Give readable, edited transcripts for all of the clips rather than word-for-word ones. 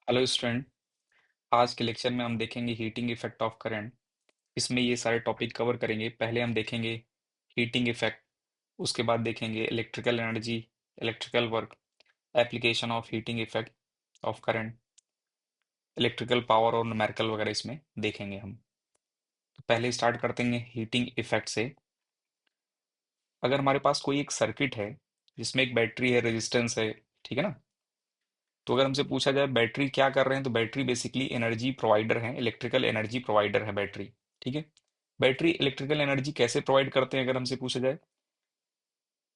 Hello student. आज के lecture में हम देखेंगे हीटिंग इफेक्ट ऑफ करंट। इसमें ये सारे टॉपिक कवर करेंगे। पहले हम देखेंगे हीटिंग इफेक्ट, उसके बाद देखेंगे electrical energy, electrical work, application of heating effect of current, electrical power और न्यूमेरिकल वगैरह इसमें देखेंगे हम। तो पहले स्टार्ट करते हैं हीटिंग इफेक्ट से। अगर हमारे पास कोई एक सर्किट है जिसमें एक बैटरी है, रेजिस्टेंस है, ठीक है ना। तो अगर हमसे पूछा जाए बैटरी क्या कर रहे हैं, तो बैटरी बेसिकली एनर्जी प्रोवाइडर है, इलेक्ट्रिकल एनर्जी प्रोवाइडर है बैटरी। ठीक है। बैटरी इलेक्ट्रिकल एनर्जी कैसे प्रोवाइड करते हैं अगर हमसे पूछा जाए,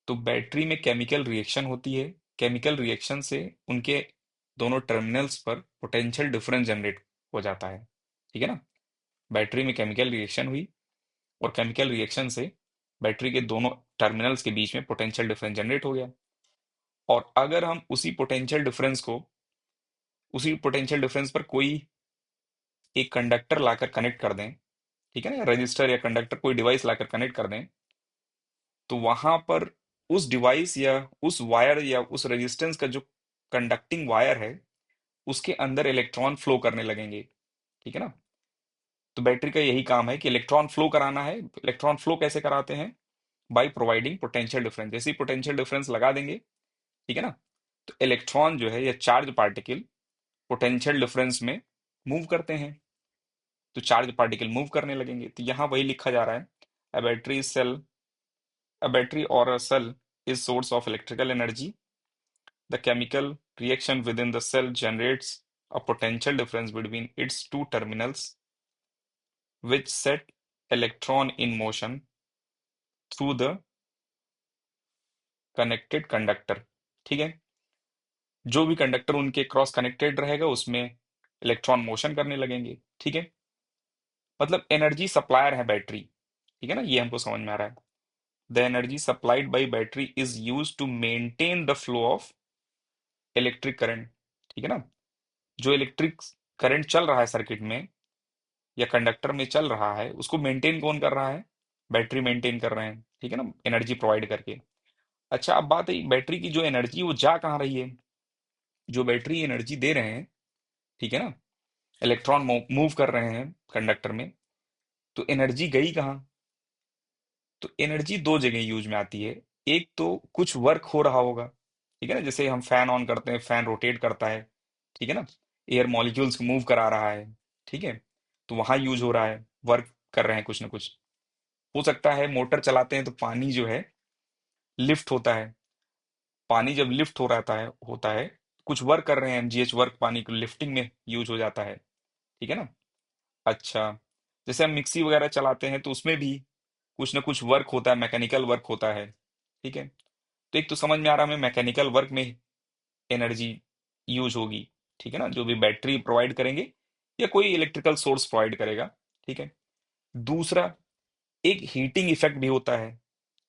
तो बैटरी में केमिकल रिएक्शन होती है। केमिकल रिएक्शन से उनके दोनों टर्मिनल्स पर पोटेंशियल डिफरेंस जनरेट हो जाता है। ठीक है ना। बैटरी में केमिकल रिएक्शन हुई और केमिकल रिएक्शन से बैटरी के दोनों टर्मिनल्स के बीच में पोटेंशियल डिफरेंस जनरेट हो गया। और अगर हम उसी पोटेंशियल डिफरेंस पर कोई एक कंडक्टर लाकर कनेक्ट कर दें, ठीक है ना, या रजिस्टर या कंडक्टर कोई डिवाइस लाकर कनेक्ट कर दें, तो वहां पर उस डिवाइस या उस वायर या उस रेजिस्टेंस का जो कंडक्टिंग वायर है उसके अंदर इलेक्ट्रॉन फ्लो करने लगेंगे। ठीक है ना। तो बैटरी का यही काम है कि इलेक्ट्रॉन फ्लो कराना है। इलेक्ट्रॉन फ्लो कैसे कराते हैं? By providing potential difference. जैसे ही पोटेंशियल डिफरेंस लगा देंगे, ठीक है ना, तो इलेक्ट्रॉन जो है या चार्ज पार्टिकल पोटेंशियल डिफरेंस में मूव करते हैं। तो चार्ज पार्टिकल मूव करने लगेंगे। तो यहाँ वही लिखा जा रहा है, a battery cell, a battery or a cell is source of electrical energy. The chemical reaction within the cell generates a potential difference between its two terminals, which set electron in motion through the connected conductor. ठीक है। जो भी conductor उनके cross connected रहेगा उसमें electron motion करने लगेंगे। ठीक है। मतलब एनर्जी सप्लायर है बैटरी। ठीक है ना, ये हमको समझ में आ रहा है। The energy supplied by battery is use to maintain the flow of electric current. ठीक है ना। जो इलेक्ट्रिक करंट चल रहा है सर्किट में या कंडक्टर में चल रहा है उसको मेंटेन कौन कर रहा है? बैटरी मेंटेन कर रहे हैं। ठीक है ना, एनर्जी प्रोवाइड करके। अच्छा, अब बात है बैटरी की जो एनर्जी वो जा कहाँ रही है? जो बैटरी एनर्जी दे रहे हैं, ठीक है ना, इलेक्ट्रॉन मूव कर रहे हैं कंडक्टर में, तो एनर्जी गई कहाँ? तो एनर्जी दो जगह यूज में आती है। एक तो कुछ वर्क हो रहा होगा, ठीक है ना, जैसे हम फैन ऑन करते हैं, फैन रोटेट करता है, ठीक है ना, एयर मॉलिक्यूल्स को मूव करा रहा है। ठीक है। तो वहां यूज हो रहा है, वर्क कर रहे हैं कुछ ना कुछ। हो सकता है मोटर चलाते हैं तो पानी जो है लिफ्ट होता है। पानी जब लिफ्ट हो रहता है होता है, कुछ वर्क कर रहे हैं, एमजीएच वर्क पानी को लिफ्टिंग में यूज हो जाता है। ठीक है ना। अच्छा, जैसे हम मिक्सी वगैरह चलाते हैं तो उसमें भी कुछ ना कुछ वर्क होता है, मैकेनिकल वर्क होता है। ठीक है। तो एक तो समझ में आ रहा है हमें मैकेनिकल वर्क में एनर्जी यूज होगी। ठीक है ना, जो भी बैटरी प्रोवाइड करेंगे या कोई इलेक्ट्रिकल सोर्स प्रोवाइड करेगा। ठीक है। दूसरा, एक हीटिंग इफेक्ट भी होता है।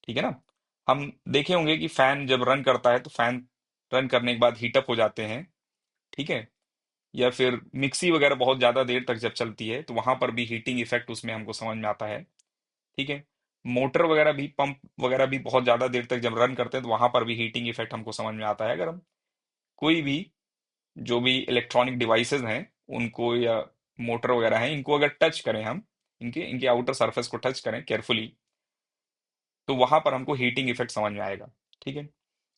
ठीक है ना। हम देखे होंगे कि फैन जब रन करता है तो फैन रन करने के बाद हीटअप हो जाते हैं। ठीक है। या फिर मिक्सी वगैरह बहुत ज्यादा देर तक जब चलती है तो वहां पर भी हीटिंग इफेक्ट उसमें हमको समझ में आता है। ठीक है। मोटर वगैरह भी, पंप वगैरह भी बहुत ज्यादा देर तक जब रन करते हैं तो वहां पर भी हीटिंग इफेक्ट हमको समझ में आता है। अगर हम कोई भी जो भी इलेक्ट्रॉनिक डिवाइसेस हैं उनको, या मोटर वगैरह हैं, इनको अगर टच करें हम, इनके इनके आउटर सरफेस को टच करें केयरफुली, तो वहां पर हमको हीटिंग इफेक्ट समझ में आएगा। ठीक है।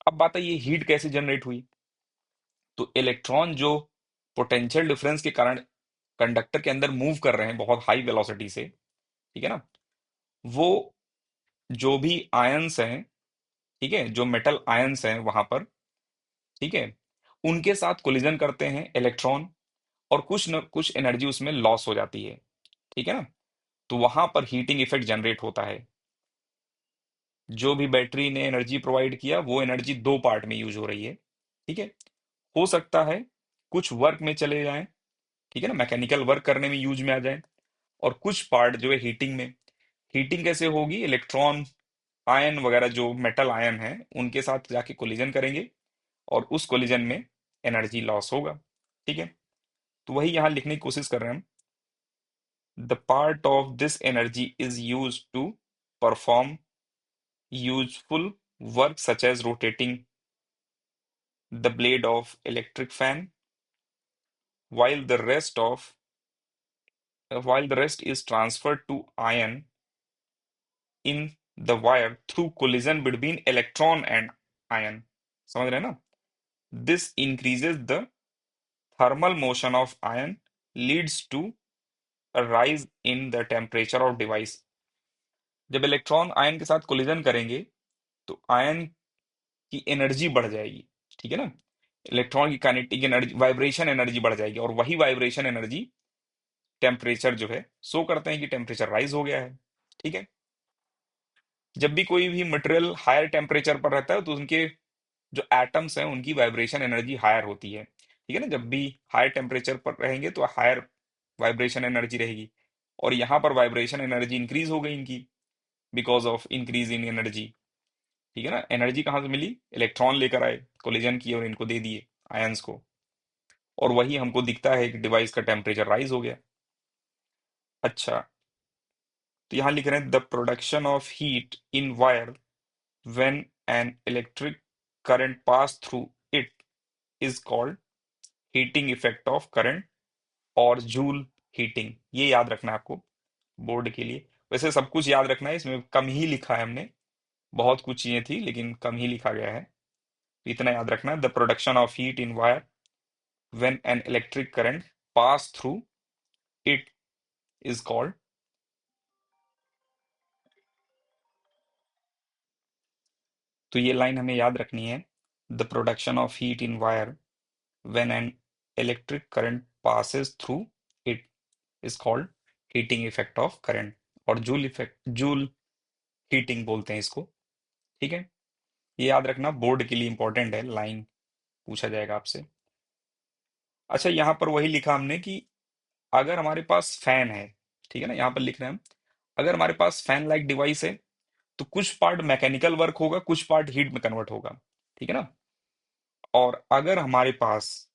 अब बात है ये हीट कैसे जनरेट हुई। तो इलेक्ट्रॉन जो पोटेंशियल डिफरेंस के कारण कंडक्टर के अंदर मूव कर रहे हैं बहुत हाई वेलोसिटी से, ठीक है ना, वो जो भी आयंस हैं, ठीक है, जो मेटल आयंस हैं वहां पर, ठीक है, उनके साथ कोलिजन करते हैं इलेक्ट्रॉन, और कुछ न कुछ एनर्जी उसमें लॉस हो जाती है। ठीक है ना। तो वहां पर हीटिंग इफेक्ट जनरेट होता है। जो भी बैटरी ने एनर्जी प्रोवाइड किया वो एनर्जी दो पार्ट में यूज हो रही है। ठीक है। हो सकता है कुछ वर्क में चले जाएं, ठीक है ना, मैकेनिकल वर्क करने में यूज में आ जाए, और कुछ पार्ट जो है हीटिंग में। हीटिंग कैसे होगी? इलेक्ट्रॉन आयन वगैरह जो मेटल आयन है उनके साथ जाके कोलिजन करेंगे, और उस कोलिजन में एनर्जी लॉस होगा। ठीक है। तो वही यहाँ लिखने की कोशिश कर रहे हैं हम। The part of this energy is use to perform useful work such as rotating the blade of electric fan, while the rest of while the rest is transferred to ion in the wire through collision between electron and ion. समझ रहे हैं ना? This increases the thermal motion of ion, leads to a rise in the temperature of device. जब electron ion के साथ collision करेंगे तो ion की एनर्जी बढ़ जाएगी, ठीक है ना? इलेक्ट्रॉन की काइनेटिक एनर्जी, वाइब्रेशन एनर्जी बढ़ जाएगी, और वही वाइब्रेशन एनर्जी टेम्परेचर जो है शो करते हैं कि टेम्परेचर राइज हो गया है, ठीक है? जब भी कोई भी मटेरियल हायर टेम्परेचर पर रहता है तो उनके जो एटम्स हैं उनकी वाइब्रेशन एनर्जी हायर होती है, ठीक है ना? जब भी हायर टेम्परेचर पर रहेंगे तो हायर वाइब्रेशन एनर्जी रहेगी, और यहाँ पर वाइब्रेशन एनर्जी इंक्रीज हो गई इनकी because of increase in energy, ठीक है ना? एनर्जी कहाँ से मिली? इलेक्ट्रॉन लेकर आए, कोलिजन किए और इनको दे दिए आयंस को, और वही हमको दिखता है कि डिवाइस का टेम्परेचर राइज हो गया। अच्छा, तो यहाँ लिख रहे हैं the production of heat in wire when an electric current pass through it is called heating effect of current और जूल हीटिंग। ये याद रखना है आपको बोर्ड के लिए। वैसे सब कुछ याद रखना है, इसमें कम ही लिखा है हमने, बहुत कुछ चीजें थी लेकिन कम ही लिखा गया है, तो इतना याद रखना है। The production of heat in wire when an electric current pass through it is called. तो ये लाइन हमें याद रखनी है, the production of heat in wire when an electric current passes through it is called heating effect of current, और joule effect, joule heating बोलते हैं इसको, ठीक है? ये याद रखना, बोर्ड के लिए इंपॉर्टेंट है, लाइन पूछा जाएगा आपसे। अच्छा, यहाँ पर वही लिखा हमने कि अगर हमारे पास फैन है, ठीक है ना, यहाँ पर लिख रहे हैं हम, अगर हमारे पास फैन लाइक डिवाइस है तो कुछ पार्ट मैकेनिकल वर्क होगा, कुछ पार्ट हीट में कन्वर्ट होगा, ठीक है ना? और अगर हमारे पास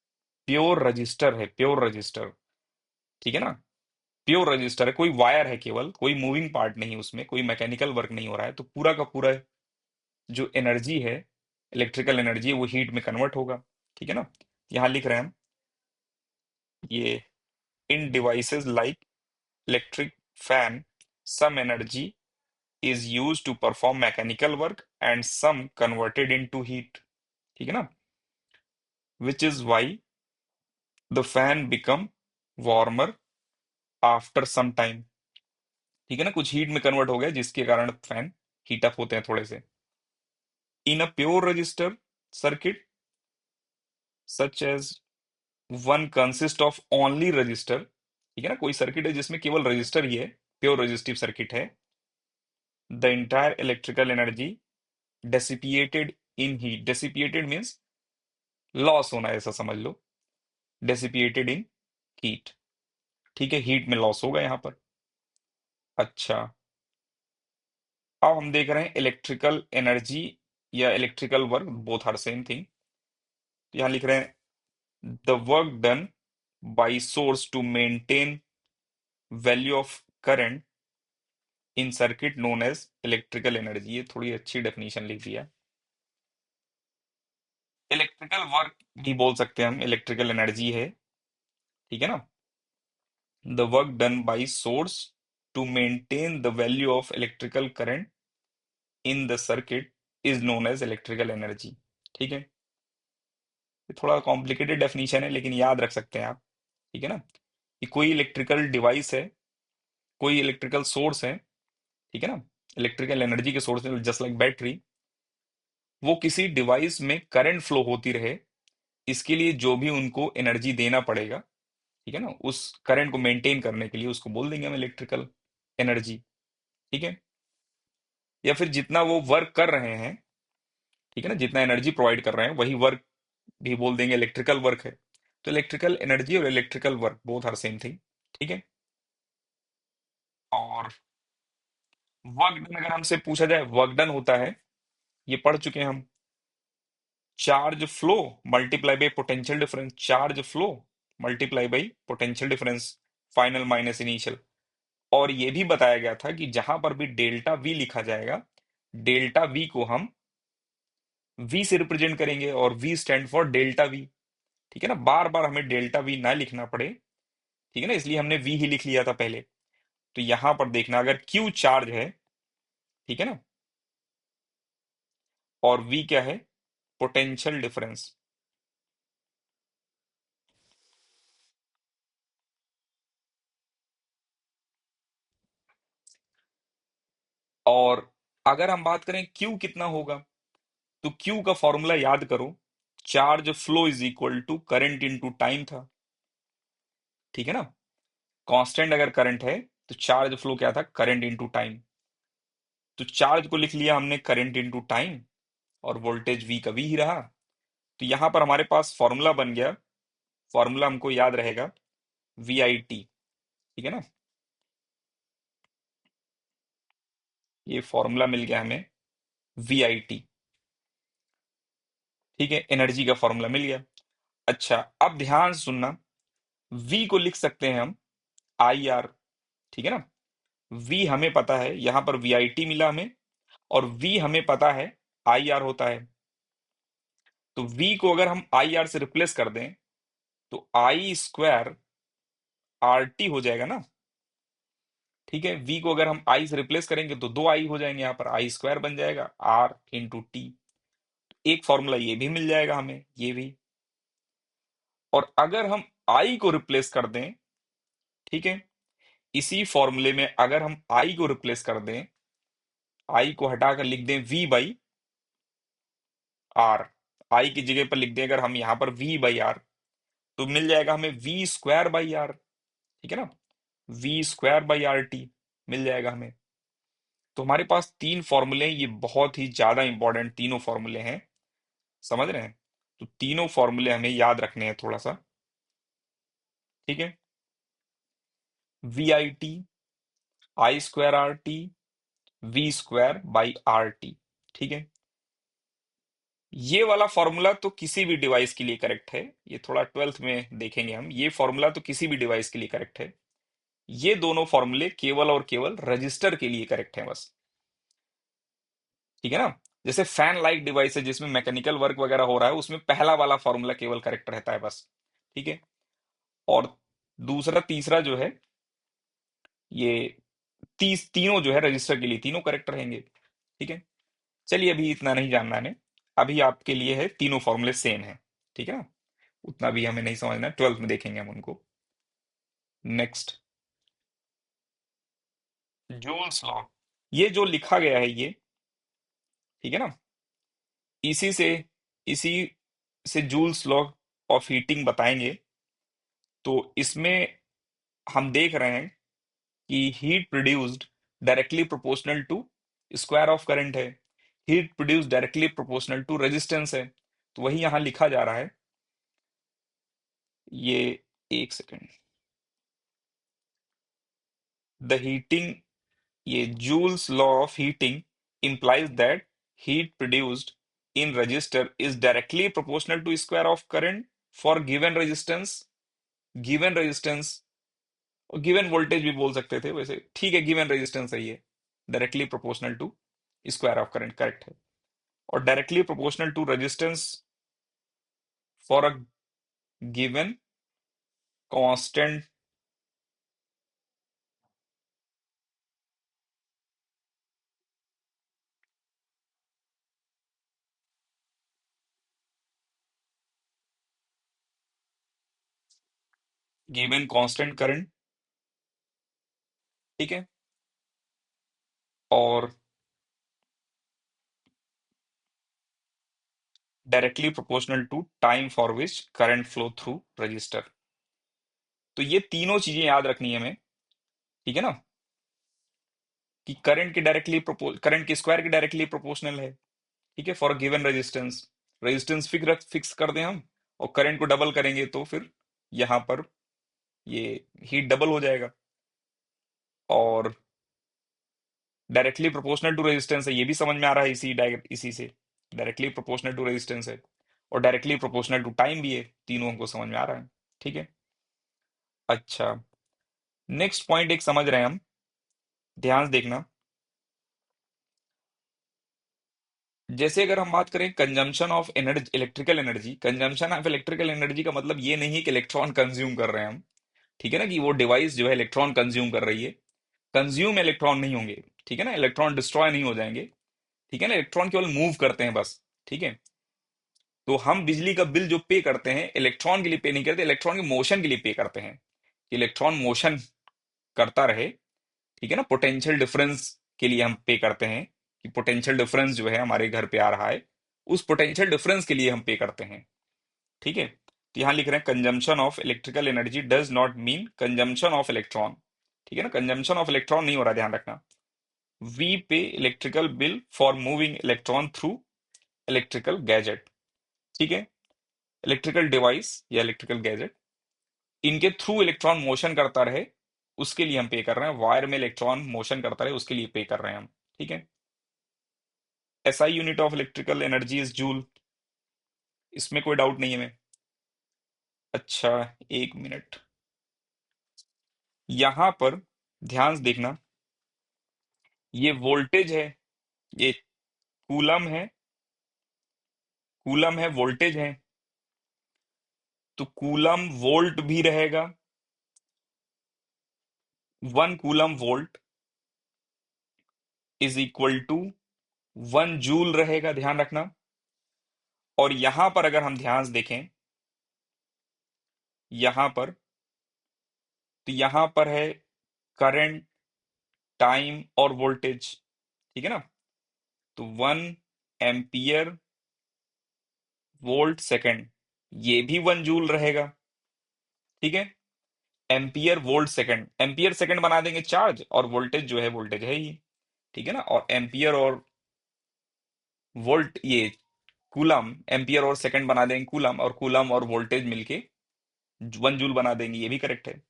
प्योर रजिस्टर है, प्योर रजिस्टर, ठीक है ना, प्योर रजिस्टर है, कोई वायर है, केवल कोई मूविंग पार्ट नहीं, उसमें कोई मैकेनिकल वर्क नहीं हो रहा है, तो पूरा का पूरा जो एनर्जी है, इलेक्ट्रिकल एनर्जी है, वो हीट में कन्वर्ट होगा, ठीक है ना? यहाँ लिख रहे हैं हम, ये इन devices like electric fan some energy is used to perform mechanical work and some converted into heat, ठीक है ना? which is why the fan become warmer after some time, ठीक है ना? कुछ हीट में कन्वर्ट हो गया जिसके कारण फैन हीट अप होते हैं थोड़े से। In a pure resistor circuit such as one consist of only resistor, ठीक है ना, कोई सर्किट है जिसमें केवल रजिस्टर ही है, प्योर रजिस्टिव सर्किट है, the entire electrical energy dissipated in heat, dissipated means loss होना, ऐसा समझ लो, डेसिपिएटेड इन हीट, ठीक है, हीट में लॉस होगा यहाँ पर। अच्छा, अब हम देख रहे हैं इलेक्ट्रिकल एनर्जी या electrical work, both are same thing. यहाँ लिख रहे हैं the work done by source to maintain value of current in circuit known as electrical energy. ये थोड़ी अच्छी डेफिनेशन लिख दिया। इलेक्ट्रिकल वर्क भी बोल सकते हैं हम, इलेक्ट्रिकल एनर्जी है, ठीक है ना? The work done by source to maintain the value of electrical current in the circuit is known as electrical energy, ठीक है? ये थोड़ा कॉम्प्लिकेटेड डेफिनेशन है लेकिन याद रख सकते हैं आप, ठीक है ना? कि कोई इलेक्ट्रिकल डिवाइस है, कोई इलेक्ट्रिकल सोर्स है, ठीक है ना, इलेक्ट्रिकल एनर्जी के सोर्स है, जस्ट लाइक बैटरी, वो किसी डिवाइस में करंट फ्लो होती रहे, इसके लिए जो भी उनको एनर्जी देना पड़ेगा, ठीक है ना, उस करंट को मेंटेन करने के लिए उसको बोल देंगे हम इलेक्ट्रिकल एनर्जी, ठीक है? या फिर जितना वो वर्क कर रहे हैं, ठीक है ना, जितना एनर्जी प्रोवाइड कर रहे हैं वही वर्क भी बोल देंगे इलेक्ट्रिकल वर्क है। तो इलेक्ट्रिकल एनर्जी और electrical work both are same thing, ठीक है? और वर्क डन अगर हमसे पूछा जाए, वर्क डन होता है, ये पढ़ चुके हैं हम, charge flow multiply by potential difference, charge flow multiply by potential difference, final minus initial. और ये भी बताया गया था कि जहां पर भी डेल्टा वी लिखा जाएगा, डेल्टा वी को हम वी से रिप्रेजेंट करेंगे, और we stand for delta V, ठीक है ना, बार बार हमें डेल्टा वी ना लिखना पड़े। ठीक है ना, इसलिए हमने वी ही लिख लिया था पहले। तो यहां पर देखना, अगर क्यू चार्ज है, ठीक है ना, और वी क्या है, पोटेंशियल डिफरेंस। और अगर हम बात करें क्यू कितना होगा, तो क्यू का फॉर्मूला याद करो, charge flow is equal to current into time था। ठीक है ना, कांस्टेंट अगर करंट है तो चार्ज फ्लो क्या था, करंट इनटू टाइम। तो चार्ज को लिख लिया हमने करंट इनटू टाइम, और वोल्टेज वी का वी ही रहा। तो यहां पर हमारे पास फॉर्मूला बन गया, फॉर्मूला हमको याद रहेगा, वी आई टी। ठीक है ना, ये फॉर्मूला मिल गया हमें, वी आई टी। ठीक है, एनर्जी का फॉर्मूला मिल गया। अच्छा, अब ध्यान से सुनना, वी को लिख सकते हैं हम आई आर। ठीक है ना, वी हमें पता है, यहां पर वी आई टी मिला हमें, और वी हमें पता है आई आर होता है। तो वी को अगर हम आई आर से रिप्लेस कर दें, तो आई स्क्वायर आर टी हो जाएगा ना। ठीक है, वी को अगर हम आई से रिप्लेस करेंगे तो दो आई हो जाएंगे, यहाँ पर आई स्क्वायर बन जाएगा आर इंटू टी। एक फॉर्मूला ये भी मिल जाएगा हमें, ये भी। और अगर हम आई को रिप्लेस कर दें, ठीक है, इसी फॉर्मूले में अगर हम आई को रिप्लेस कर दें, आई को हटाकर लिख दें वी बाई आर, आई की जगह पर लिख दें अगर हम यहां पर वी बाई आर, तो मिल जाएगा हमें वी स्क्वायर बाई आर। ठीक है ना, V square by R T मिल जाएगा हमें। तो हमारे पास तीन फॉर्मूले हैं, ये बहुत ही ज्यादा इंपॉर्टेंट तीनों फॉर्मूले हैं, समझ रहे हैं। तो तीनों फॉर्मूले हमें याद रखने हैं थोड़ा सा। ठीक है, V I T, I square R T, V square by R T. ठीक है, ये वाला फॉर्मूला तो किसी भी डिवाइस के लिए करेक्ट है, ये थोड़ा ट्वेल्थ में देखेंगे हम, ये फॉर्मूला तो किसी भी डिवाइस के लिए करेक्ट है। ये दोनों फॉर्मूले केवल और केवल रजिस्टर के लिए करेक्ट है बस। ठीक है ना, जैसे फैन लाइक डिवाइस है जिसमें मैकेनिकल वर्क वगैरह हो रहा है, उसमें पहला वाला फॉर्मूला केवल करेक्ट रहता है बस। ठीक है, और दूसरा तीसरा जो है, ये तीनों जो है रजिस्टर के लिए तीनों करेक्ट रहेंगे। ठीक है, चलिए अभी इतना नहीं जानना है, अभी आपके लिए है तीनों फॉर्मूले सेम है। ठीक है ना, उतना भी हमें नहीं समझना है, ट्वेल्थ में देखेंगे हम उनको। Next, joules law. ये जो लिखा गया है ये, ठीक है ना, इसी से इसी से जूल्स लॉ ऑफ हीटिंग बताएंगे। तो इसमें हम देख रहे हैं कि heat produced directly proportional to square of current है, heat produced directly proportional to resistance है। तो वही यहां लिखा जा रहा है, ये, एक सेकेंड, द हीटिंग, ये joules law of heating implies that heat produced in resistor is directly proportional to square of current for given resistance, given resistance, और गिवन वोल्टेज भी बोल सकते थे वैसे, ठीक है, गिवन रेजिस्टेंस है ये, directly proportional to square of current correct है। और directly proportional to resistance for a given constant, given constant current. ठीक है, और directly proportional to time for which current flow through register. तो ये तीनों चीजें याद रखनी है हमें। ठीक है ना, कि करंट के डायरेक्टली करंट के स्क्वायर के डायरेक्टली प्रोपोर्शनल है। ठीक है, for given resistance, resistance fix कर दें हम, और करंट को डबल करेंगे तो फिर यहाँ पर ये हीट डबल हो जाएगा। और डायरेक्टली प्रोपोर्शनल टू रेजिस्टेंस है, ये भी समझ में आ रहा है, इसी से डायरेक्टली प्रोपोर्शनल टू रेजिस्टेंस है, और डायरेक्टली प्रोपोर्शनल टू टाइम भी है, तीनों हमको समझ में आ रहा है। ठीक है, अच्छा, नेक्स्ट पॉइंट एक समझ रहे हैं हम, ध्यान से देखना। जैसे अगर हम बात करें consumption of energy, electrical energy, consumption of electrical energy का मतलब ये नहीं है कि इलेक्ट्रॉन कंज्यूम कर रहे हैं हम, ठीक है ना, कि वो डिवाइस जो है इलेक्ट्रॉन कंज्यूम कर रही है। कंज्यूम इलेक्ट्रॉन नहीं होंगे, ठीक है ना, इलेक्ट्रॉन डिस्ट्रॉय नहीं हो जाएंगे, ठीक है ना, इलेक्ट्रॉन केवल मूव करते हैं बस, ठीक है। तो हम बिजली का बिल जो पे करते हैं इलेक्ट्रॉन के लिए पे नहीं करते, इलेक्ट्रॉन के मोशन के लिए पे करते हैं, कि इलेक्ट्रॉन मोशन करता रहे, ठीक है ना, पोटेंशियल डिफरेंस के लिए हम पे करते हैं, कि पोटेंशियल डिफरेंस जो है हमारे घर पे आ रहा है, उस पोटेंशियल डिफरेंस के लिए हम पे करते हैं, ठीक है। तो यहां लिख रहे हैं consumption of electrical energy does not mean consumption of electron, ठीक है ना, कंजम्पशन ऑफ इलेक्ट्रॉन नहीं हो रहा, ध्यान रखना। वी पे electrical bill for moving electron through electrical gadget, ठीक है, इलेक्ट्रिकल डिवाइस या इलेक्ट्रिकल गैजेट, इनके थ्रू इलेक्ट्रॉन मोशन करता रहे, उसके लिए हम पे कर रहे हैं, वायर में इलेक्ट्रॉन मोशन करता रहे उसके लिए पे कर रहे हैं हम, ठीक है। SI unit of electrical energy is joule, इसमें कोई डाउट नहीं है मैं। अच्छा, एक मिनट, यहां पर ध्यान से देखना, ये वोल्टेज है, ये कूलम है, कूलम है, वोल्टेज है, तो कूलम वोल्ट भी रहेगा, 1 coulomb volt is equal to 1 joule रहेगा, ध्यान रखना। और यहां पर अगर हम ध्यान से देखें, यहां पर, तो यहां पर है करंट, टाइम और वोल्टेज, ठीक है ना, तो 1 एम्पियर वोल्ट सेकंड, ये भी 1 जूल रहेगा, ठीक है। Ampere volt second, ampere second बना देंगे चार्ज, और वोल्टेज जो है वोल्टेज है ही, ठीक है ना, और एम्पियर और वोल्ट, ये कूलम, एम्पियर और सेकंड बना देंगे कूलम, और कूलम और वोल्टेज मिलके 1 जूल बना देंगे, ये भी करेक्ट है।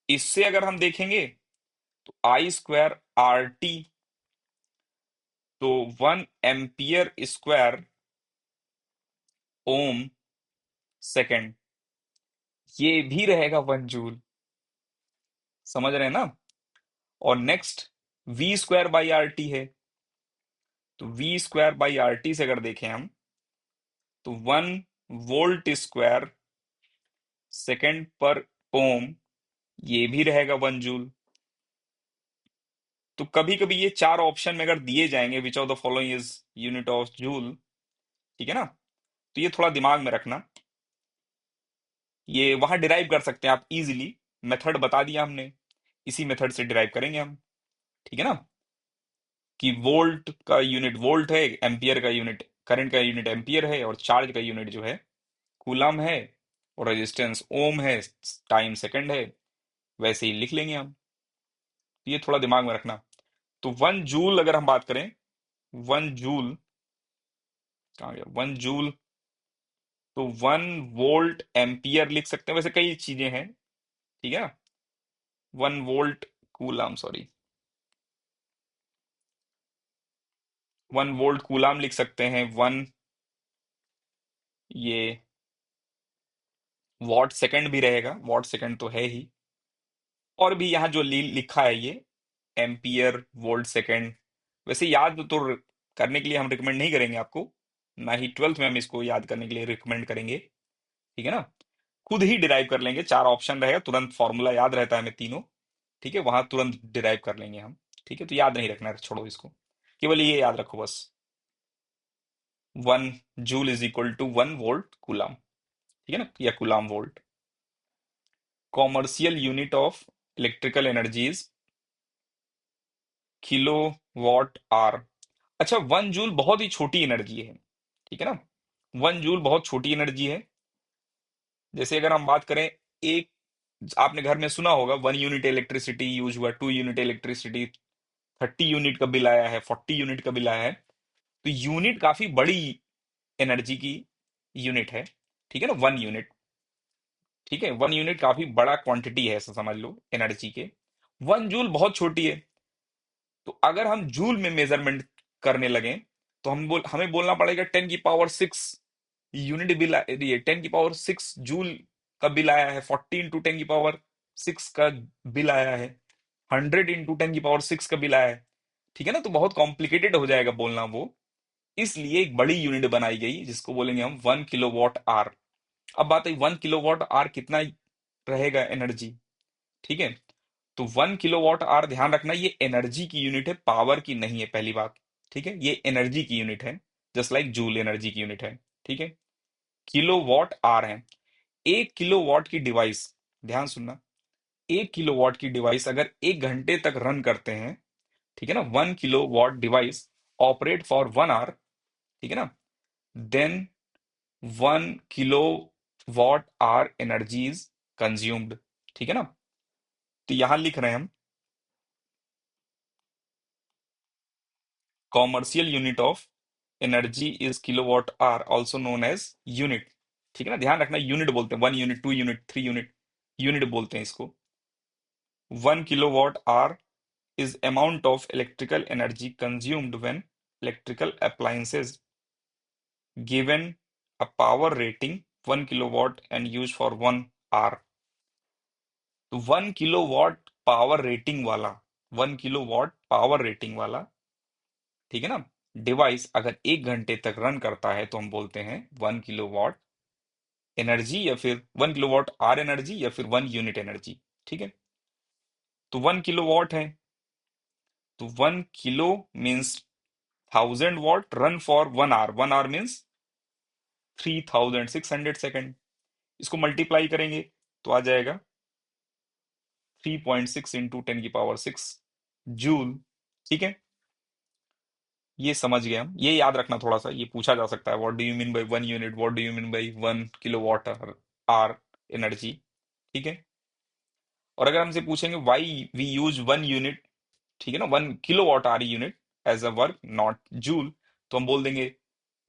इससे अगर हम देखेंगे तो I²RT, तो 1 एम्पियर स्क्वायर ओम सेकंड, ये भी रहेगा 1 जूल, समझ रहे हैं ना। और नेक्स्ट V²/RT है, तो V²/RT से अगर देखें हम, तो 1 वोल्ट स्क्वायर सेकंड पर ओम, ये भी रहेगा 1 जूल। तो कभी कभी ये चार ऑप्शन में अगर दिए जाएंगे which of the following is unit of joule, ठीक है ना, तो ये थोड़ा दिमाग में रखना, ये वहां डिराइव कर सकते हैं आप इजीली, मेथड बता दिया हमने, इसी मेथड से डिराइव करेंगे हम, ठीक है ना, कि वोल्ट का यूनिट वोल्ट है, एम्पियर का यूनिट, करंट का यूनिट एम्पियर है, और चार्ज का यूनिट जो है कूलम है, और रेजिस्टेंस ओम है, टाइम सेकंड है, वैसे ही लिख लेंगे हम। तो ये थोड़ा दिमाग में रखना। तो 1 जूल अगर हम बात करें, 1 जूल कहाँ गया, 1 जूल, तो 1 वोल्ट एम्पियर लिख सकते हैं, वैसे कई चीजें हैं, ठीक है ना, 1 volt coulomb, sorry, 1 volt coulomb लिख सकते हैं, वन, ये वॉट सेकंड भी रहेगा, वॉट सेकंड तो है ही, और भी यहाँ जो लिखा है ये एम्पियर वोल्ट सेकंड, वैसे याद तो करने के लिए हम रिकमेंड नहीं करेंगे आपको, ना ही 12th में हम इसको याद करने के लिए रिकमेंड करेंगे, ठीक है ना, खुद ही डिराइव कर लेंगे, चार ऑप्शन रहेगा, तुरंत फॉर्मूला याद रहता है हमें तीनों, ठीक है, वहां तुरंत डिराइव कर लेंगे हम, ठीक है, तो याद नहीं रखना, छोड़ो इसको, केवल ये याद रखो बस, 1 joule is equal to 1 volt coulomb, ठीक है ना, या coulomb volt. Commercial unit of electrical energy is kilo watt hour. अच्छा, 1 जूल बहुत ही छोटी एनर्जी है, ठीक है ना, 1 जूल बहुत छोटी एनर्जी है। जैसे अगर हम बात करें, एक, आपने घर में सुना होगा 1 यूनिट इलेक्ट्रिसिटी यूज हुआ, 2 यूनिट इलेक्ट्रिसिटी, 30 यूनिट का बिल आया है, 40 यूनिट का बिल आया है, तो यूनिट काफी बड़ी एनर्जी की यूनिट है, ठीक है ना, 1 यूनिट, ठीक है, 1 यूनिट काफी बड़ा क्वांटिटी है, ऐसा समझ लो एनर्जी के। 1 जूल बहुत छोटी है, तो अगर हम जूल में मेजरमेंट करने लगे, तो हमें बोलना पड़ेगा 10⁶ यूनिट बिल, ये 10⁶ जूल का बिल आया है, 40 × 10⁶ का बिल आया है, 100 × 10⁶ का बिल आया है, ठीक है ना, तो बहुत कॉम्प्लिकेटेड हो जाएगा बोलना वो, इसलिए एक बड़ी यूनिट बनाई गई जिसको बोलेंगे हम 1 किलोवाट आवर। अब बात है 1 किलोवाट आवर कितना रहेगा एनर्जी। ठीक है, तो 1 किलोवाट आवर ध्यान रखना ये एनर्जी की यूनिट है, पावर की नहीं है, पहली बात। ठीक है, ये एनर्जी की यूनिट है, जस्ट लाइक जूल एनर्जी की यूनिट है। ठीक है, किलोवाट आवर है। 1 किलोवाट की डिवाइस, ध्यान सुनना, 1 किलोवाट की डिवाइस अगर 1 घंटे तक रन करते हैं, ठीक है ना, 1 kilowatt device operate for 1 hour, ठीक है ना, then 1 kilowatt hour energy is consumed. ठीक है ना, तो यहां लिख रहे हैं हम commercial unit of energy is kilowatt hour, also known as unit. ठीक है ना, ध्यान रखना यूनिट बोलते हैं, 1 यूनिट, 2 यूनिट, 3 यूनिट, यूनिट बोलते हैं इसको। 1 kilowatt our is amount of electrical energy consumed when electrical appliances given a power rating 1 kilowatt and used for 1 hour। तो 1 किलोवाट पावर रेटिंग वाला, ठीक है ना, डिवाइस अगर 1 घंटे तक रन करता है तो हम बोलते हैं 1 किलोवाट एनर्जी, या फिर 1 किलोवाट आवर एनर्जी, या फिर 1 यूनिट एनर्जी। ठीक है, तो 1 किलोवाट है, तो 1 kilo means 1000 watt, run for 1 hour, 1 hour means 3600 second. इसको मल्टीप्लाई करेंगे तो आ जाएगा 3.6 इंटू 10 की पावर 6 जूल। ठीक है, ये समझ गए हम, ये याद रखना थोड़ा सा, ये पूछा जा सकता है, what do you mean by 1 unit, what do you mean by 1 kilowatt hour energy. ठीक है, और अगर हमसे पूछेंगे व्हाई वी यूज 1 यूनिट, ठीक है ना, 1 kilowatt hour unit as a work not joule, तो हम बोल देंगे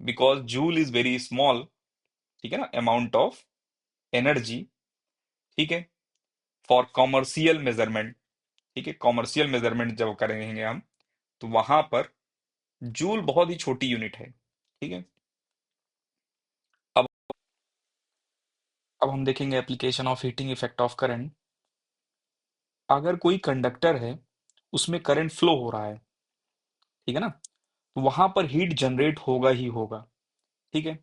because joule is very small, ठीक है ना, अमाउंट ऑफ एनर्जी। ठीक है, फॉर कॉमर्शियल मेजरमेंट, ठीक है, कॉमर्शियल मेजरमेंट जब करेंगे हम तो वहां पर जूल बहुत ही छोटी यूनिट है। ठीक है, अब अब हम देखेंगे application of heating effect of current. अगर कोई कंडक्टर है, उसमें करंट फ्लो हो रहा है, ठीक है ना, तो वहां पर हीट जनरेट होगा ही होगा। ठीक है,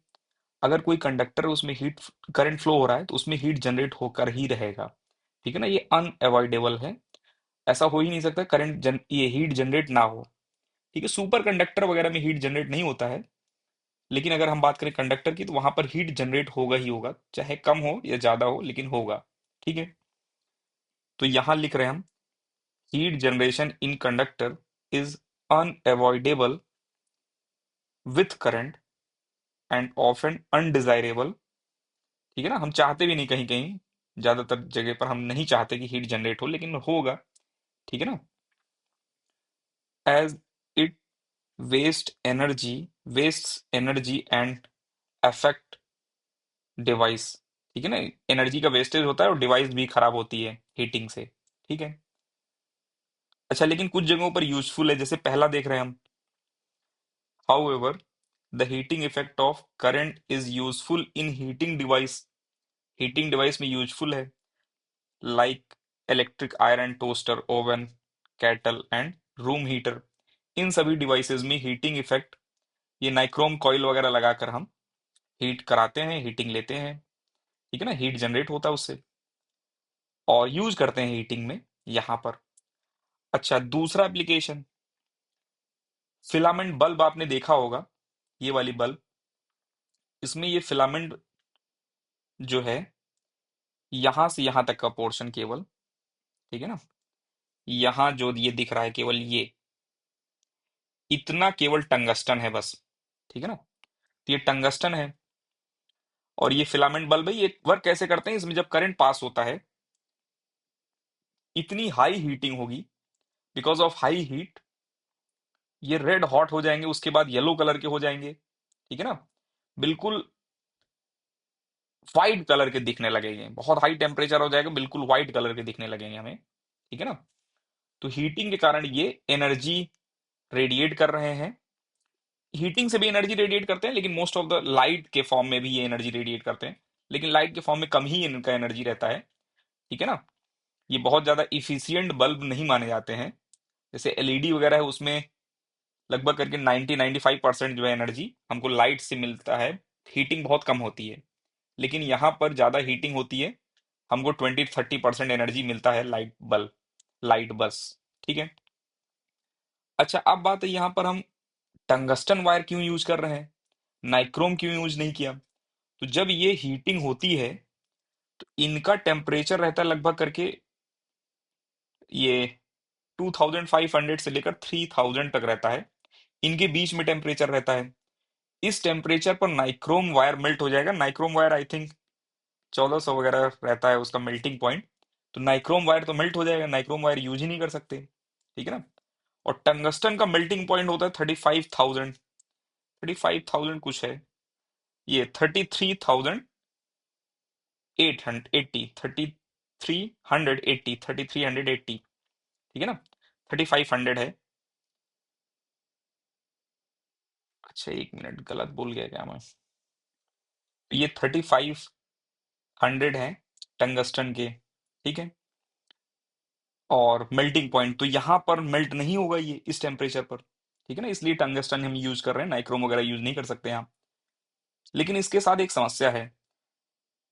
अगर कोई कंडक्टर है उसमें हीट करंट फ्लो हो रहा है तो उसमें हीट जनरेट होकर ही रहेगा। ठीक है ना, ये अनअवॉइडेबल है, ऐसा हो ही नहीं सकता ये हीट जनरेट ना हो। ठीक है, सुपर कंडक्टर वगैरह में हीट जनरेट नहीं होता है, लेकिन अगर हम बात करें कंडक्टर की तो वहां पर हीट जनरेट होगा ही होगा, चाहे कम हो या ज्यादा हो, लेकिन होगा। ठीक है, तो यहां लिख रहे हैं हम heat generation in conductor is unavoidable with current and often undesirable. ठीक है ना, हम चाहते भी नहीं, कहीं कहीं ज्यादातर जगह पर हम नहीं चाहते कि हीट जनरेट हो, लेकिन होगा। ठीक है ना, as it waste energy and affect device. ठीक है ना, एनर्जी का वेस्टेज होता है और डिवाइस भी खराब होती है हीटिंग से। ठीक है, अच्छा, लेकिन कुछ जगहों पर यूजफुल है, जैसे पहला देख रहे हैं हम, however the heating effect of current is useful in heating device में यूजफुल है, like electric iron, toaster, oven, kettle and room heater. इन सभी डिवाइसेस में हीटिंग इफेक्ट, ये नाइक्रोम कॉइल वगैरह लगाकर हम हीट कराते हैं, हीटिंग लेते हैं। ठीक है ना, हीट जनरेट होता है उससे, और यूज करते हैं हीटिंग में यहां पर। अच्छा, दूसरा एप्लीकेशन, फिलामेंट बल्ब आपने देखा होगा, ये वाली बल्ब, इसमें ये फिलामेंट जो है, यहां से यहां तक का पोर्शन केवल, ठीक है ना, यहां जो ये दिख रहा है केवल ये इतना केवल टंगस्टन है बस। ठीक है ना, तो ये टंगस्टन है, और ये फिलामेंट बल्ब है। ये वर्क कैसे करते हैं, इसमें जब करंट पास होता है इतनी हाई हीटिंग होगी, बिकॉज ऑफ हाई हीट ये रेड हॉट हो जाएंगे, उसके बाद येलो कलर के हो जाएंगे। ठीक है ना, बिल्कुल व्हाइट कलर के दिखने लगेंगे, बहुत हाई टेम्परेचर हो जाएगा, बिल्कुल व्हाइट कलर के दिखने लगेंगे हमें। ठीक है ना, तो हीटिंग के कारण ये एनर्जी रेडिएट कर रहे हैं। हीटिंग से भी एनर्जी रेडिएट करते हैं, लेकिन मोस्ट ऑफ द लाइट के फॉर्म में भी ये एनर्जी रेडिएट करते हैं, लेकिन लाइट के फॉर्म में कम ही इनका एनर्जी रहता है। ठीक है ना, ये बहुत ज्यादा इफिशियंट बल्ब नहीं माने जाते हैं, जैसे एलईडी वगैरह है उसमें लगभग करके 90-95% जो है एनर्जी हमको लाइट से मिलता है। हीटिंग बहुत कम होती है, लेकिन यहाँ पर ज़्यादा हीटिंग होती है। हमको 20-30% एनर्जी मिलता है लाइट बस। ठीक है। अच्छा, अब बात है यहाँ पर हम टंगस्टन वायर क्यों यूज कर रहे हैं, नाइक्रोम क्यों यूज नहीं किया। तो जब ये हीटिंग होती है तो इनका टेम्परेचर रहता है लगभग करके ये 2500 से लेकर 3000 तक रहता है। इनके बीच में टेम्परेचर रहता है। इस टेम्परेचर पर नाइक्रोम वायर मेल्ट हो जाएगा। नाइक्रोम वायर आई थिंक 1400 वगैरह रहता है उसका मेल्टिंग पॉइंट। तो नाइक्रोम वायर तो मेल्ट हो जाएगा, नाइक्रोम वायर यूज ही नहीं कर सकते। ठीक है ना। और टंगस्टन का मेल्टिंग पॉइंट होता है 35,000, 35,000 कुछ है, ये 33,880, 3380, ठीक है ना। 3500 है। अच्छा, एक मिनट, गलत बोल गया क्या मैं। तो ये 3500 है टंगस्टन के। ठीक है। और मेल्टिंग पॉइंट तो यहाँ पर मेल्ट नहीं होगा ये इस टेम्परेचर पर। ठीक है ना, इसलिए टंगस्टन हम यूज कर रहे हैं, नाइक्रोम वगैरह यूज नहीं कर सकते यहाँ। लेकिन इसके साथ एक समस्या है।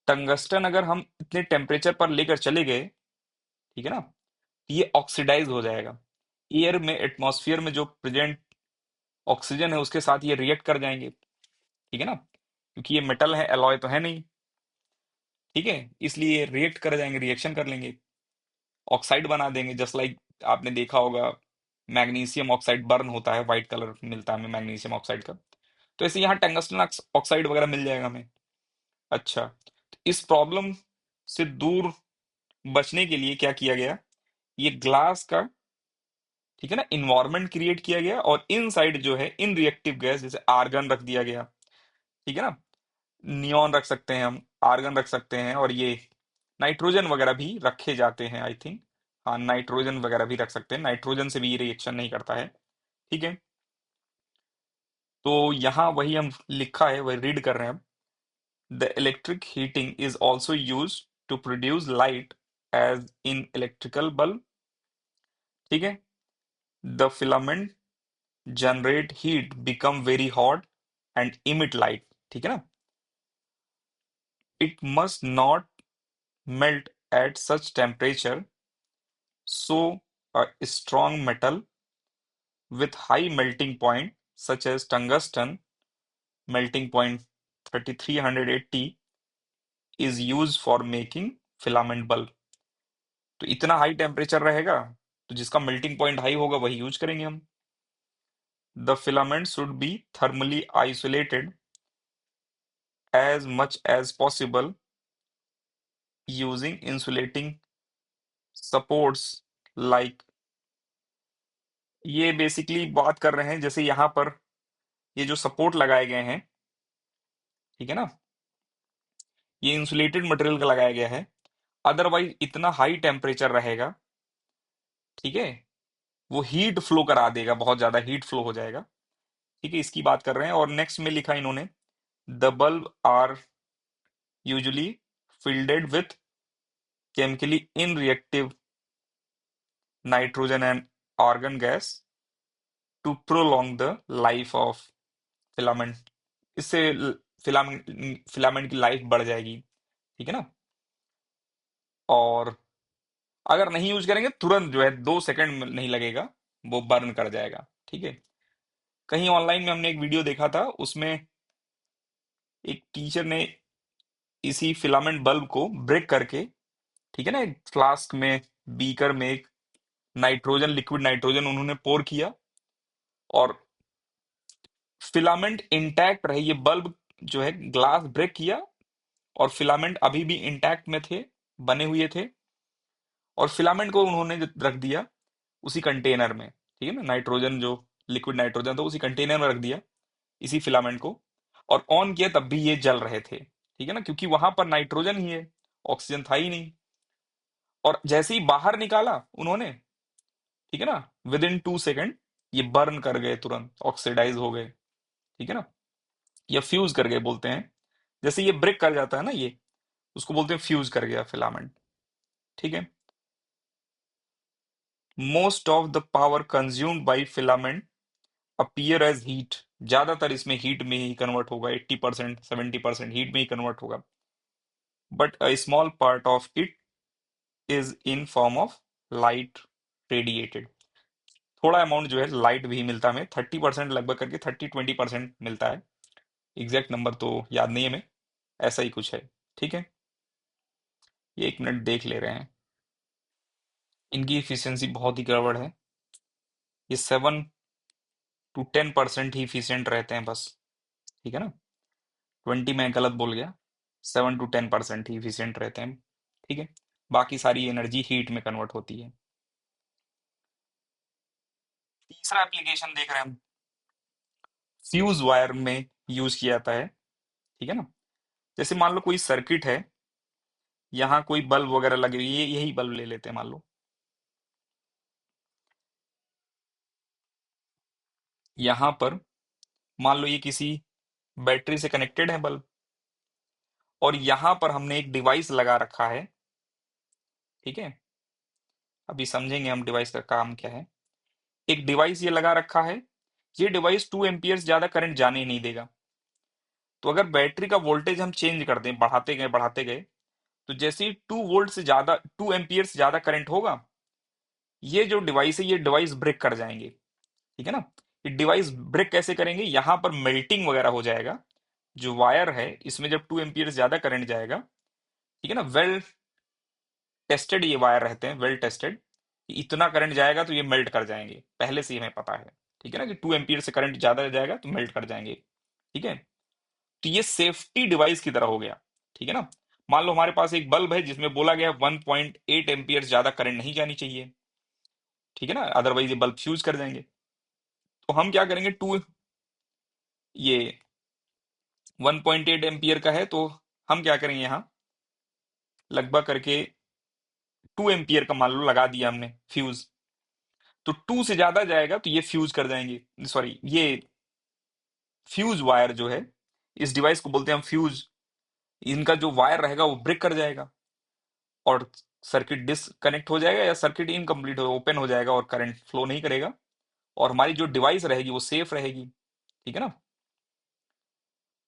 टंगस्टन अगर हम इतने टेम्परेचर पर लेकर चले गए, ठीक है ना, तो ये ऑक्सीडाइज हो जाएगा। एयर में, एटमॉस्फेयर में जो प्रेजेंट ऑक्सीजन है उसके साथ ये रिएक्ट कर जाएंगे। ठीक है ना, क्योंकि ये मेटल है, एलॉय तो है नहीं। ठीक है, इसलिए ये रिएक्ट कर जाएंगे, रिएक्शन कर लेंगे, ऑक्साइड बना देंगे। जस्ट लाइक आपने देखा होगा मैग्नीशियम ऑक्साइड बर्न होता है, व्हाइट कलर मिलता है हमें मैग्नीशियम ऑक्साइड का। तो ऐसे यहाँ टंगस्टन ऑक्साइड वगैरह मिल जाएगा हमें। अच्छा, तो इस प्रॉब्लम से दूर बचने के लिए क्या किया गया, ये ग्लास का, ठीक है ना, इन्वायरमेंट क्रिएट किया गया, और इन साइड जो है इन रिएक्टिव गैस जैसे आर्गन रख दिया गया। ठीक है ना, नियॉन रख सकते हैं हम, आर्गन रख सकते हैं, और ये नाइट्रोजन वगैरह भी रखे जाते हैं आई थिंक। हाँ, नाइट्रोजन वगैरह भी रख सकते हैं, नाइट्रोजन से भी ये रिएक्शन नहीं करता है। ठीक है। तो यहाँ वही हम लिखा है वही रीड कर रहे हैं अब। The electric heating is also use to produce light as in electrical bulb. ठीक है। The filament generate heat become very hot and emit light. ठीक है ना। It must not melt at such temperature, so a strong metal with high melting point such as tungsten, melting point 3380, is used for making filament bulb। तो इतना high temperature रहेगा तो जिसका melting point high होगा वही use करेंगे हम। The filament should be thermally isolated as much as possible using insulating supports like। ये बेसिकली बात कर रहे हैं जैसे यहाँ पर ये जो सपोर्ट लगाए गए हैं, ठीक है ना, ये इंसुलेटेड मटेरियल का लगाया गया है। अदरवाइज इतना हाई टेम्परेचर रहेगा, ठीक है, वो हीट फ्लो करा देगा, बहुत ज्यादा हीट फ्लो हो जाएगा। ठीक है, इसकी बात कर रहे हैं। और नेक्स्ट में लिखा इन्होंने, the bulb are usually filled with chemically inreactive nitrogen and argon gas to prolong the life of filament। इससे फिलामेंट की लाइफ बढ़ जाएगी। ठीक है ना। और अगर नहीं यूज करेंगे तुरंत जो है 2 सेकंड नहीं लगेगा, वो बर्न कर जाएगा। ठीक है। कहीं ऑनलाइन में हमने एक वीडियो देखा था, उसमें एक टीचर ने इसी फिलामेंट बल्ब को ब्रेक करके, ठीक है ना, एक फ्लास्क में, बीकर में एक नाइट्रोजन, लिक्विड नाइट्रोजन उन्होंने पोर किया, और फिलामेंट इंटैक्ट रहे। ये बल्ब जो है, ग्लास ब्रेक किया और फिलामेंट अभी भी इंटैक्ट में थे, बने हुए थे, और फिलामेंट को उन्होंने रख दिया उसी कंटेनर में। ठीक है ना, नाइट्रोजन जो लिक्विड नाइट्रोजन था उसी कंटेनर में रख दिया, इसी फिलामेंट को, और ऑन किया तब भी ये जल रहे थे। ठीक है ना, क्योंकि वहां पर नाइट्रोजन ही है, ऑक्सीजन था ही नहीं। और जैसे ही बाहर निकाला उन्होंने, ठीक है ना, विद इन 2 सेकेंड ये बर्न कर गए, तुरंत ऑक्सीडाइज हो गए। ठीक है ना, या फ्यूज कर गए बोलते हैं। जैसे ये ब्रेक कर जाता है ना, ये उसको बोलते हैं फ्यूज कर गया फिलामेंट। ठीक है। Most of the power consumed by filament appear as heat, ज्यादातर इसमें हीट में ही कन्वर्ट होगा, 80% 70% हीट में ही कन्वर्ट होगा, but a small part of it is in form of light radiated. थोड़ा अमाउंट जो है लाइट भी मिलता है हमें, 30% लगभग करके, 30-20% मिलता है। एग्जैक्ट नंबर तो याद नहीं है हमें, ऐसा ही कुछ है। ठीक है, ये 1 मिनट देख ले रहे हैं। इनकी इफिशियंसी बहुत ही गड़बड़ है, ये 7-10% ही इफिशियंट रहते हैं बस। ठीक है ना, 20 मैं गलत बोल गया, 7-10% ही इफिशियंट रहते हैं। ठीक है, बाकी सारी एनर्जी हीट में कन्वर्ट होती है। तीसरा एप्लीकेशन देख रहे हैं हम, फ्यूज वायर में यूज किया जाता है। ठीक है ना, जैसे मान लो कोई सर्किट है, यहाँ कोई बल्ब वगैरह लगे हुए, ये यही बल्ब ले लेते हैं मान लो, यहाँ पर मान लो ये किसी बैटरी से कनेक्टेड है बल्ब, और यहाँ पर हमने एक डिवाइस लगा रखा है। ठीक है, अभी समझेंगे हम डिवाइस का काम क्या है। एक डिवाइस ये लगा रखा है, ये डिवाइस 2 एम्पियर ज्यादा करंट जाने ही नहीं देगा। तो अगर बैटरी का वोल्टेज हम चेंज कर दें, बढ़ाते गए, तो जैसे ही 2 वोल्ट से ज्यादा, 2 एम्पियर से ज्यादा करंट होगा, ये जो डिवाइस है ये डिवाइस ब्रेक कर जाएंगे। ठीक है ना, ये डिवाइस ब्रेक कैसे करेंगे, यहाँ पर मेल्टिंग वगैरह हो जाएगा। जो वायर है इसमें जब 2 एम्पियर ज्यादा करंट जाएगा, ठीक है ना, वेल टेस्टेड ये वायर रहते हैं, वेल टेस्टेड, इतना करंट जाएगा तो ये मेल्ट कर जाएंगे, पहले से ही हमें पता है। ठीक है ना, कि 2 एम्पियर से करंट ज्यादा जाएगा तो मेल्ट कर जाएंगे। ठीक है, तो ये सेफ्टी डिवाइस की तरह हो गया। ठीक है ना, मान लो हमारे पास एक बल्ब है जिसमें बोला गया 1.8 एम्पियर ज्यादा करंट नहीं जानी चाहिए। ठीक है ना, अदरवाइज ये बल्ब फ्यूज कर जाएंगे। तो हम क्या करेंगे, ये 1.8 एम्पियर का है, तो हम क्या करेंगे, यहाँ लगभग करके 2 एम्पियर का मान लो लगा दिया हमने फ्यूज। तो 2 से ज्यादा जाएगा तो ये फ्यूज कर जाएंगे, सॉरी, ये फ्यूज वायर जो है, इस डिवाइस को बोलते हैं हम फ्यूज। इनका जो वायर रहेगा वो ब्रेक कर जाएगा, और सर्किट डिसकनेक्ट हो जाएगा, या सर्किट इनकम्प्लीट हो, ओपन हो जाएगा और करंट फ्लो नहीं करेगा, और हमारी जो डिवाइस रहेगी वो सेफ रहेगी। ठीक है ना,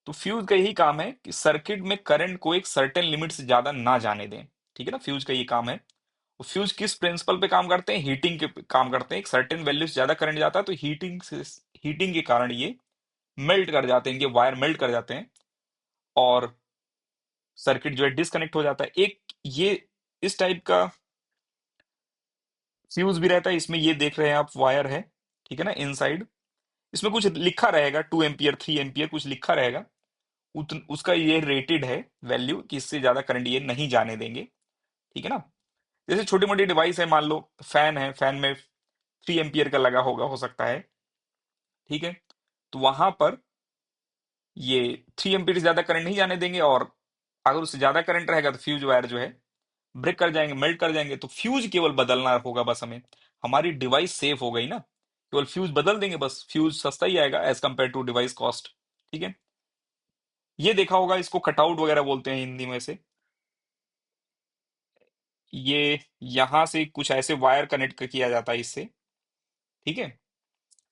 तो फ्यूज का यही काम है कि सर्किट में करंट को एक सर्टेन लिमिट से ज्यादा ना जाने दें। ठीक है ना, फ्यूज का ये काम है। तो फ्यूज किस प्रिंसिपल पे काम करते हैं, हीटिंग के काम करते हैं। एक सर्टेन वैल्यू से ज्यादा करंट जाता है तो हीटिंग के कारण ये मेल्ट कर जाते हैं, इनके वायर मेल्ट कर जाते हैं, और सर्किट जो है डिस्कनेक्ट हो जाता है। एक ये इस टाइप का फ्यूज भी रहता है, इसमें ये देख रहे हैं आप वायर है। ठीक है ना, इनसाइड इसमें कुछ लिखा रहेगा, 2 एम्पियर 3 एम्पियर कुछ लिखा रहेगा, उसका ये रेटेड है वैल्यू कि इससे ज्यादा करंट ये नहीं जाने देंगे। ठीक है ना, जैसे छोटी मोटी डिवाइस है, मान लो फैन है, फैन में 3 एम्पियर का लगा होगा, हो सकता है। ठीक है, तो वहां पर ये 3 एम्पियर से ज्यादा करंट नहीं जाने देंगे, और अगर उससे ज्यादा करंट रहेगा तो फ्यूज वायर जो है ब्रेक कर जाएंगे, मेल्ट कर जाएंगे। तो फ्यूज केवल बदलना होगा बस हमें, हमारी डिवाइस सेफ हो गई ना, केवल फ्यूज बदल देंगे बस, फ्यूज सस्ता ही आएगा as compare to device cost. ठीक है, ये देखा होगा, इसको कटआउट वगैरह बोलते हैं हिंदी में से। ये यहां से कुछ ऐसे वायर कनेक्ट किया जाता है इससे। ठीक है,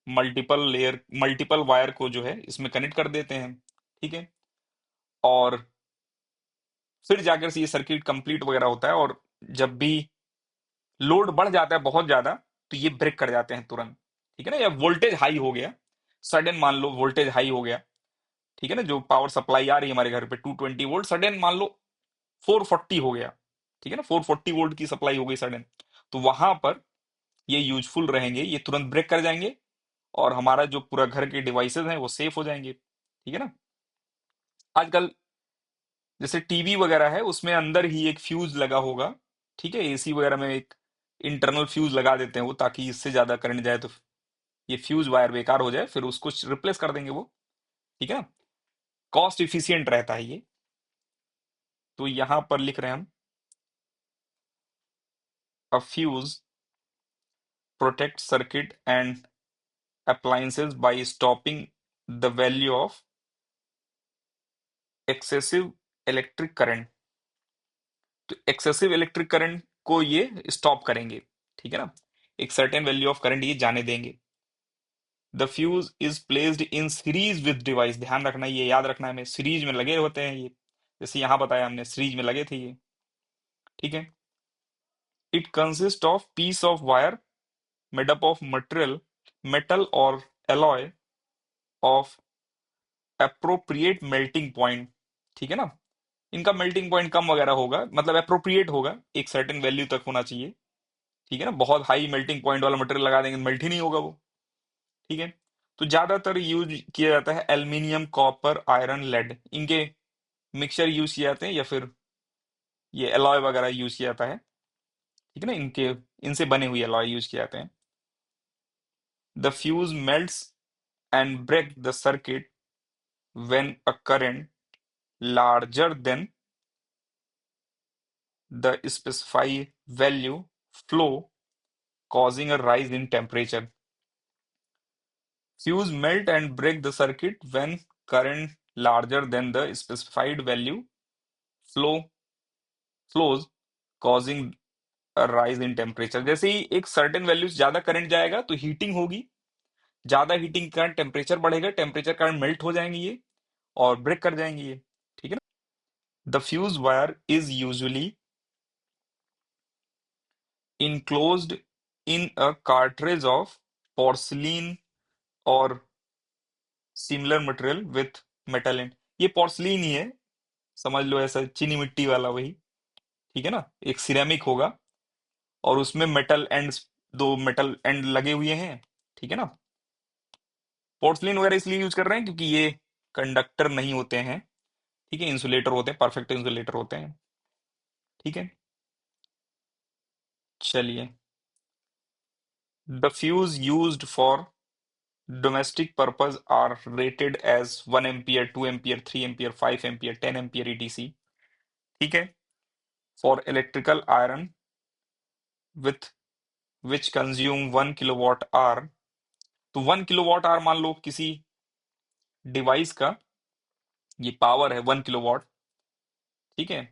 मल्टीपल वायर को जो है इसमें कनेक्ट कर देते हैं। ठीक है, और फिर जाकर से ये सर्किट कंप्लीट वगैरह होता है, और जब भी लोड बढ़ जाता है बहुत ज्यादा, तो ये ब्रेक कर जाते हैं तुरंत। ठीक है ना, या वोल्टेज हाई हो गया, सडन मान लो वोल्टेज हाई हो गया। ठीक है ना, जो पावर सप्लाई आ रही है हमारे घर पे 220 वोल्ट, सडन मान लो 440 हो गया। ठीक है ना, 440 वोल्ट की सप्लाई हो गई सडन, तो वहां पर ये यूजफुल रहेंगे, ये तुरंत ब्रेक कर जाएंगे, और हमारा जो पूरा घर के डिवाइसेस हैं वो सेफ हो जाएंगे। ठीक है ना, आजकल जैसे टीवी वगैरह है उसमें अंदर ही एक फ्यूज लगा होगा। ठीक है, एसी वगैरह में एक इंटरनल फ्यूज लगा देते हैं वो, ताकि इससे ज्यादा करंट जाए तो ये फ्यूज वायर बेकार हो जाए, फिर उसको रिप्लेस कर देंगे वो। ठीक है ना, कॉस्ट इफिशियंट रहता है ये। तो यहां पर लिख रहे हैं हम, अ fuse protect circuit and appliances by stopping the value of excessive electric current. तो एक्सेसिव इलेक्ट्रिक करंट को ये स्टॉप करेंगे। ठीक है ना, एक सर्टेन वैल्यू ऑफ करंट ये जाने देंगे। The fuse is placed in series with device, ध्यान रखना, ये याद रखना है, हमें सीरीज में लगे होते हैं ये, जैसे यहां बताया हमने सीरीज में लगे थे ये। ठीक है। It consist of piece of wire made up of material, metal और alloy of appropriate melting point. ठीक है ना। इनका मेल्टिंग पॉइंट कम वगैरह होगा, मतलब अप्रोप्रिएट होगा, एक सर्टेन वैल्यू तक होना चाहिए। ठीक है ना, बहुत हाई मेल्टिंग पॉइंट वाला मटेरियल लगा देंगे मेल्ट ही नहीं होगा वो। ठीक है। तो ज्यादातर यूज किया जाता है एल्यूमिनियम, कॉपर, आयरन, लेड, इनके मिक्सचर यूज किए जाते हैं, या फिर ये एलॉय वगैरह यूज किया जाता है। ठीक है ना, इनके इनसे बने हुए एलॉय यूज किए जाते हैं। The fuse melts and break the circuit when a current larger than the specified value flow, causing a rise in temperature. Fuse melt and break the circuit when current larger than the specified value flow flows, causing a rise in temperature. जैसे ही एक certain value से ज्यादा current जाएगा तो heating होगी, ज्यादा heating के कारण टेम्परेचर बढ़ेगा, टेम्परेचर कारण मेल्ट हो जाएंगे ये और ब्रेक कर जाएंगे ये। ठीक है ना। The fuse wire is usually enclosed in a cartridge of porcelain और similar material with metal and, ये पोर्सलीन ही है, समझ लो ऐसा चीनी मिट्टी वाला वही। ठीक है ना, एक सिरेमिक होगा और उसमें मेटल एंड, दो मेटल एंड लगे हुए हैं। ठीक है ना। पोर्सलीन वगैरह इसलिए यूज कर रहे हैं क्योंकि ये कंडक्टर नहीं होते हैं। ठीक है, इंसुलेटर होते हैं, परफेक्ट इंसुलेटर होते हैं। ठीक है। चलिए, the fuse used for domestic purpose are rated as 1 ampere, 2 ampere, 3 ampere, 5 ampere, 10 ampere etc. ठीक है। For electrical iron with which consume 1 kilowatt hour, तो 1 किलोवाट आवर मान लो किसी डिवाइस का ये पावर है 1 किलोवाट। ठीक है।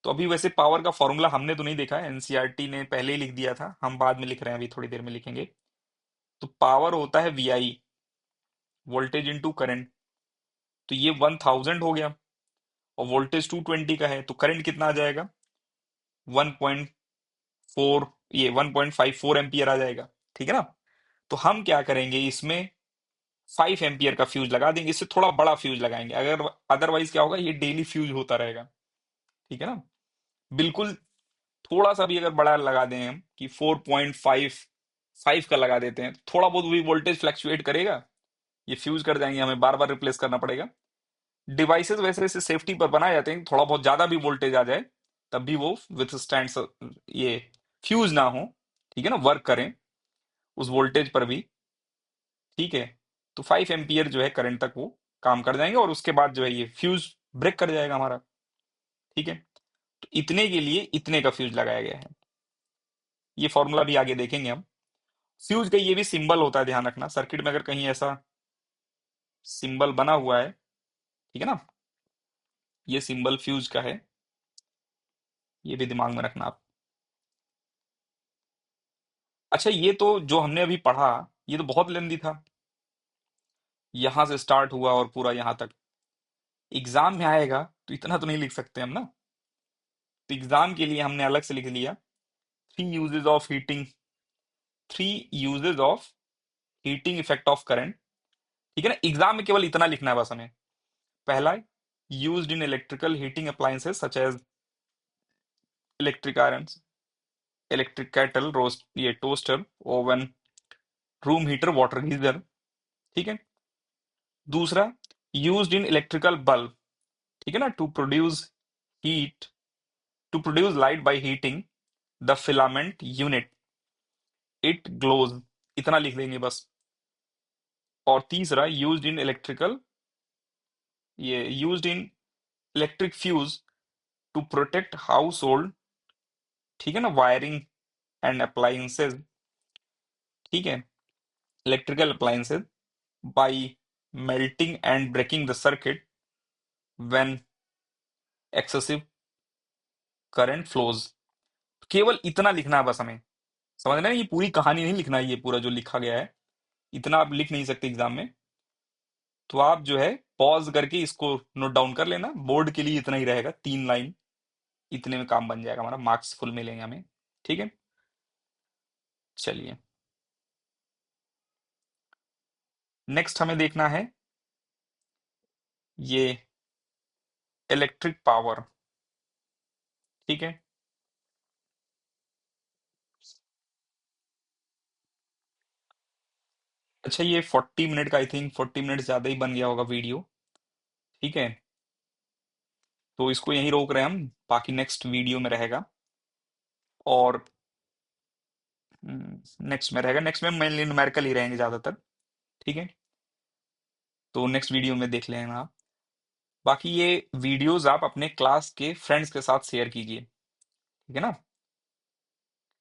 तो अभी वैसे पावर का फॉर्मूला हमने तो नहीं देखा, एनसीईआरटी ने पहले ही लिख दिया था, हम बाद में लिख रहे हैं, अभी थोड़ी देर में लिखेंगे। तो पावर होता है वीआई, वोल्टेज इनटू करंट। तो ये 1000 हो गया और वोल्टेज 220 का है, तो करंट कितना आ जाएगा, 1.4, ये 1.54 एम्पियर आ जाएगा। ठीक है ना। तो हम क्या करेंगे, इसमें 5 एम्पियर का फ्यूज लगा देंगे, इससे थोड़ा बड़ा फ्यूज लगाएंगे, अगर अदरवाइज क्या होगा, ये डेली फ्यूज होता रहेगा। ठीक है ना। बिल्कुल, थोड़ा सा भी अगर बड़ा लगा दें हम कि 4.55 का लगा देते हैं, थोड़ा बहुत भी वोल्टेज फ्लक्चुएट करेगा, ये फ्यूज कर जाएंगे, हमें बार बार रिप्लेस करना पड़ेगा। डिवाइसेस वैसे वैसे सेफ्टी पर बनाए जाते हैं, थोड़ा बहुत ज्यादा भी वोल्टेज आ जाए तब भी वो विथ स्टैंड, ये फ्यूज ना हो। ठीक है ना, वर्क करें उस वोल्टेज पर भी। ठीक है। तो 5 एम्पियर जो है करंट तक वो काम कर जाएंगे और उसके बाद जो है ये फ्यूज ब्रेक कर जाएगा हमारा। ठीक है। तो इतने के लिए इतने का फ्यूज लगाया गया है, ये फॉर्मूला भी आगे देखेंगे हम। फ्यूज का ये भी सिंबल होता है, ध्यान रखना, सर्किट में अगर कहीं ऐसा सिंबल बना हुआ है, ठीक है ना, ये सिंबल फ्यूज का है, ये भी दिमाग में रखना आप। अच्छा, ये तो जो हमने अभी पढ़ा, ये तो बहुत लेंदी था, यहां से स्टार्ट हुआ और पूरा यहां तक। एग्जाम में आएगा तो इतना तो नहीं लिख सकते हम ना, तो एग्जाम के लिए हमने अलग से लिख लिया, three uses of heating, three uses of heating effect of current. ठीक है ना, एग्जाम में केवल इतना लिखना है बस हमें। पहला, used in electrical heating appliances such as electric iron, electric kettle, roast, ये toaster, oven, room heater, water geyser. ठीक है। दूसरा, यूज्ड इन इलेक्ट्रिकल बल्ब, ठीक है ना, to produce heat, to produce light by heating the filament unit, it glows, इतना लिख देंगे बस। और तीसरा, यूज्ड इन इलेक्ट्रिकल, ये used in electric fuse to protect household, ठीक है ना, वायरिंग एंड अप्लायंसेज। ठीक है, electrical appliances by melting and breaking the circuit when excessive current flows. केवल इतना लिखना है बस हमें, समझ रहे हैं, ये पूरी कहानी नहीं लिखना है, ये पूरा जो लिखा गया है, इतना आप लिख नहीं सकते एग्जाम में। तो आप जो है पॉज करके इसको नोट डाउन कर लेना, बोर्ड के लिए इतना ही रहेगा, 3 लाइन, इतने में काम बन जाएगा हमारा, मार्क्स फुल मिलेंगे हमें। ठीक है, चलिए नेक्स्ट हमें देखना है ये इलेक्ट्रिक पावर। ठीक है, अच्छा ये 40 मिनट का, आई थिंक 40 मिनट ज्यादा ही बन गया होगा वीडियो। ठीक है, तो इसको यहीं रोक रहे हैं हम, बाकी नेक्स्ट वीडियो में रहेगा। और नेक्स्ट में रहेगा, नेक्स्ट में मेनली न्यूमेरिकल ही रहेंगे ज्यादातर। ठीक है, तो नेक्स्ट वीडियो में देख लेना आप। बाकी ये वीडियोस आप अपने क्लास के फ्रेंड्स के साथ शेयर कीजिए, ठीक है ना,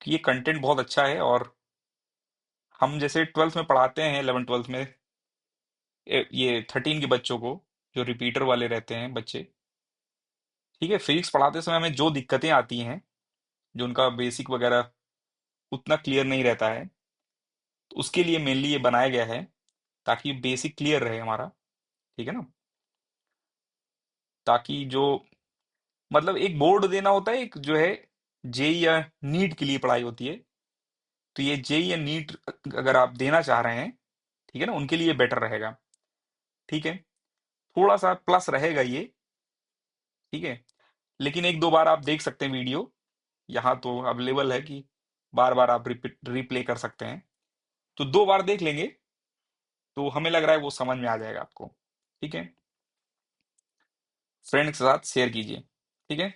कि ये कंटेंट बहुत अच्छा है। और हम जैसे 12th में पढ़ाते हैं, 11 12 में ये 13 के बच्चों को, जो रिपीटर वाले रहते हैं बच्चे। ठीक है, फिजिक्स पढ़ाते समय हमें जो दिक्कतें आती हैं, जो उनका बेसिक वगैरह उतना क्लियर नहीं रहता है, तो उसके लिए मेनली ये बनाया गया है, ताकि बेसिक क्लियर रहे हमारा। ठीक है ना, ताकि जो मतलब एक बोर्ड देना होता है, एक जो है जेई या नीट के लिए पढ़ाई होती है, तो ये जेई या नीट अगर आप देना चाह रहे हैं, ठीक है ना, उनके लिए बेटर रहेगा। ठीक है, थोड़ा सा प्लस रहेगा ये। ठीक है, लेकिन एक दो बार आप देख सकते हैं वीडियो, यहाँ तो अवेलेबल है कि बार बार आप रिपीट रिप्ले कर सकते हैं। तो 2 बार देख लेंगे तो हमें लग रहा है वो समझ में आ जाएगा आपको। ठीक है, फ्रेंड के साथ शेयर कीजिए। ठीक है।